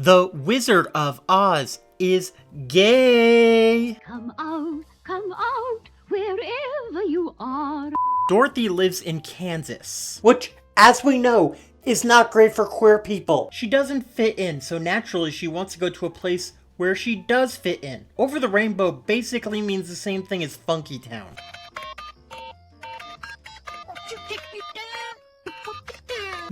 The Wizard of Oz is gay. Come out, wherever you are. Dorothy lives in Kansas. Which, as we know, is not great for queer people. She doesn't fit in, so naturally she wants to go to a place where she does fit in. Over the Rainbow basically means the same thing as Funky Town.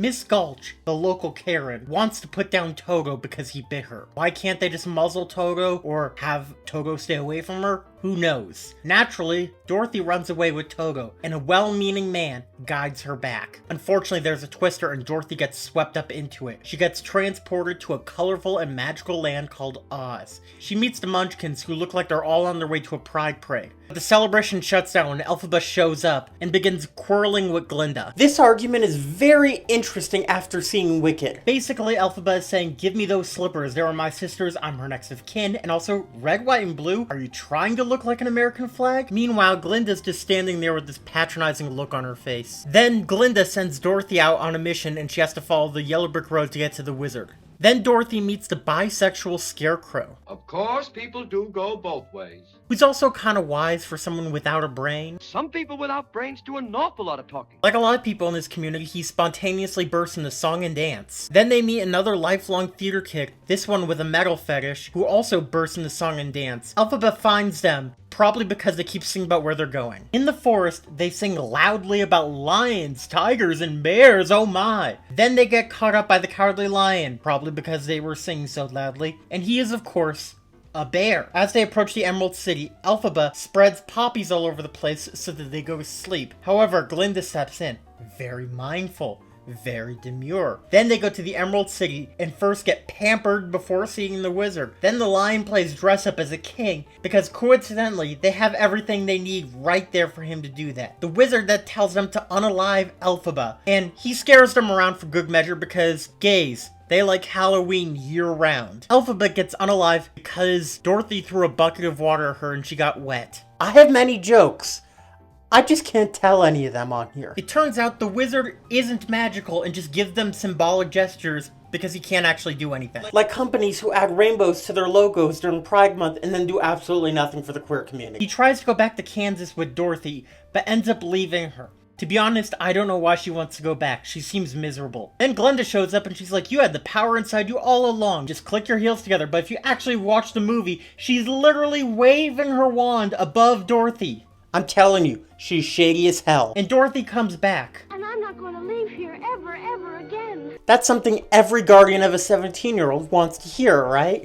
Miss Gulch, the local Karen, wants to put down Togo because he bit her. Why can't they just muzzle Togo or have Togo stay away from her? Who knows? Naturally, Dorothy runs away with Togo, and a well-meaning man guides her back. Unfortunately, there's a twister and Dorothy gets swept up into it. She gets transported to a colorful and magical land called Oz. She meets the Munchkins, who look like they're all on their way to a pride parade. But the celebration shuts down when Elphaba shows up and begins quarreling with Glinda. This argument is very interesting after seeing Wicked. Basically, Elphaba is saying, give me those slippers, they are my sisters, I'm her next of kin, and also, red, white, and blue, are you trying to look like an American flag? Meanwhile, Glinda's just standing there with this patronizing look on her face. Then Glinda sends Dorothy out on a mission and she has to follow the yellow brick road to get to the wizard. Then Dorothy meets the bisexual Scarecrow. Of course, people do go both ways. Who's also kind of wise for someone without a brain. Some people without brains do an awful lot of talking. Like a lot of people in this community, he spontaneously bursts into song and dance. Then they meet another lifelong theater kid, this one with a metal fetish, who also bursts into song and dance. Elphaba finds them, probably because they keep singing about where they're going. In the forest, they sing loudly about lions, tigers, and bears, oh my! Then they get caught up by the cowardly lion, probably because they were singing so loudly, and he is, of course, a bear. As they approach the Emerald City, Elphaba spreads poppies all over the place so that they go to sleep. However, Glinda steps in, very mindful, very demure. Then they go to the Emerald City and first get pampered before seeing the wizard. Then the lion plays dress up as a king because coincidentally they have everything they need right there for him to do that. The wizard then tells them to unalive Elphaba, and he scares them around for good measure because gays, they like Halloween year-round. Elphaba gets unalive because Dorothy threw a bucket of water at her and she got wet. I have many jokes. I just can't tell any of them on here. It turns out the wizard isn't magical and just gives them symbolic gestures because he can't actually do anything. Like companies who add rainbows to their logos during Pride Month and then do absolutely nothing for the queer community. He tries to go back to Kansas with Dorothy, but ends up leaving her. To be honest, I don't know why she wants to go back. She seems miserable. Then Glinda shows up and she's like, you had the power inside you all along. Just click your heels together. But if you actually watch the movie, she's literally waving her wand above Dorothy. I'm telling you, she's shady as hell. And Dorothy comes back. And I'm not going to leave here ever again. That's something every guardian of a 17-year-old wants to hear, right?